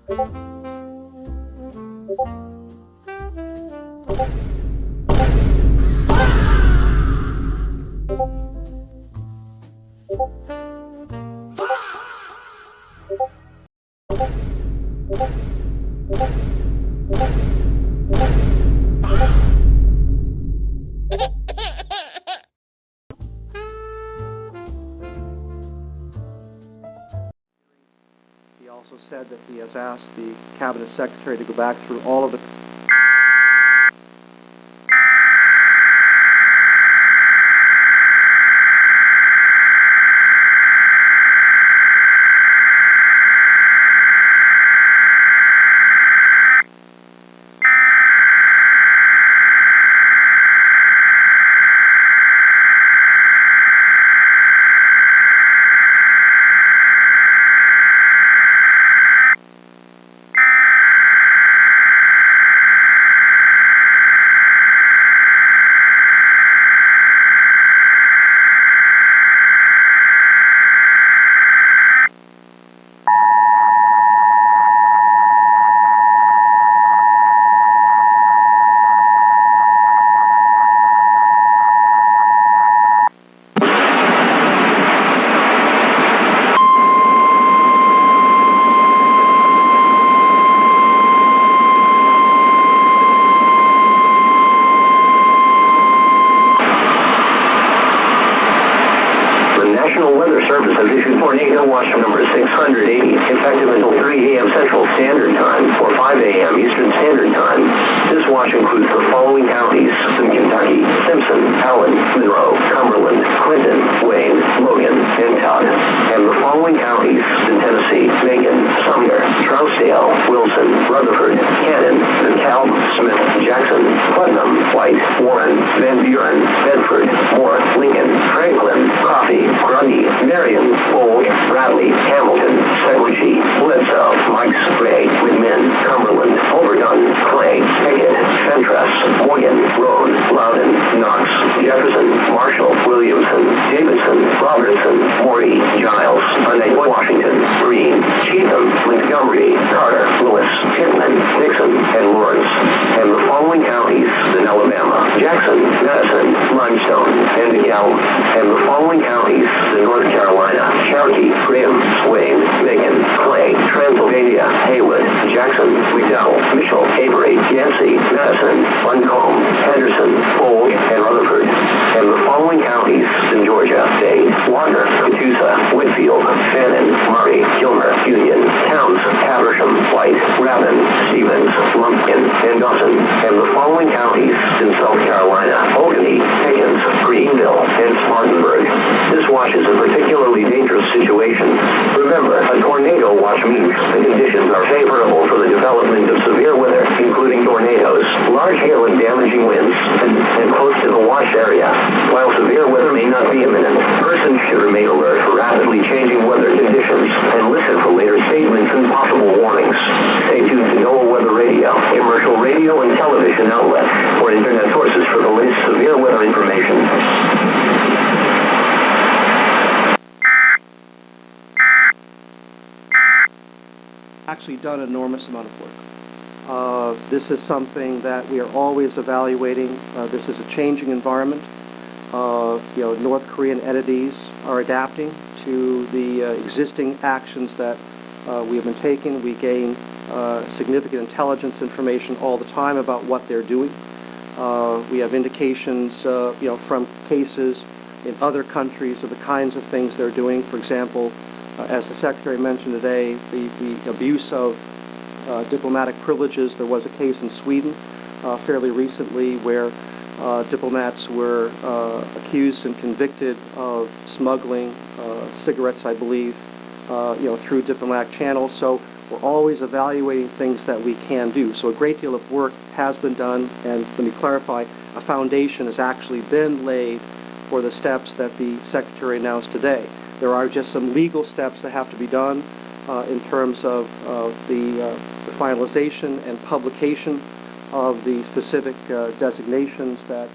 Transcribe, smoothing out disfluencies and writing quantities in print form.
He also said that he has asked the Cabinet Secretary to go back through all of the Service has issued tornado watch number 680, effective until 3 a.m. Central Standard Time or 5 a.m. Eastern Standard Time. This watch includes the following counties: Kentucky, Simpson, Allen, Monroe, Cumberland, Clinton, Wayne, Logan, and Todd. And the following counties in Tennessee: Macon, Sumner, Trousdale, Wilson, Rutherford, Cannon, DeKalb, Smith, Jackson, Putnam, White, Warren, Van Buren, Bedford, Moore, Lincoln, Franklin, Coffee, Grundy, Marion, Bold, Bradley, Hamilton, Seguinty, Bledsoe, Mikes, Ray, Whitman, Cumberland, Overdone, Clay, Pickett, Fentress, Morgan, Roan, Loudon, Knox, Jefferson, Marshall, Williamson, Davidson, Robertson, Morey, Giles, Annette, Washington, Green, Cheatham, Montgomery, Carter, Lewis, Pittman, Nixon, and Lawrence. And the following counties in Alabama: Jackson, Madison, Limestone, and DeKalb. And the following counties in North Carolina: Cherokee, Graham, Wayne, Macon, Clay, Transylvania, Haywood, Jackson, McDowell, Mitchell, Avery, Yancey, Madison, Buncombe, Henderson, Bold, and Rutherford. And the following counties in Georgia: Dade, Water, Catoosa, Whitfield, Fannin, Murray, Gilmer, Union, Towns, Haversham, White, Rabin, Stevens, Lumpkin, and Dawson. And the following counties in South Carolina: Albany, Pickens, Greenville, and Spartanburg. This watch is a particularly dangerous situation. Remember, a tornado watch means the conditions are favorable for the development of severe weather, including tornadoes, large hail and damaging winds, and close to the watch area. While severe weather may not be imminent, persons should remain alert for rapidly changing weather conditions and listen for later statements and possible warnings. Stay tuned to NOAA Weather Radio, commercial radio and television outlets, or internet sources for the latest severe weather information. Actually done an enormous amount of work. This is something that we are always evaluating. This is a changing environment. North Korean entities are adapting to the existing actions that we have been taking. We gain significant intelligence information all the time about what they're doing. We have indications, from cases in other countries of the kinds of things they're doing. For example, as the Secretary mentioned today, the abuse of diplomatic privileges. There was a case in Sweden fairly recently where diplomats were accused and convicted of smuggling cigarettes, I believe, through diplomatic channels. So we're always evaluating things that we can do. So a great deal of work has been done, and let me clarify, a foundation has actually been laid for the steps that the Secretary announced today. There are just some legal steps that have to be done in terms of the finalization and publication of the specific designations that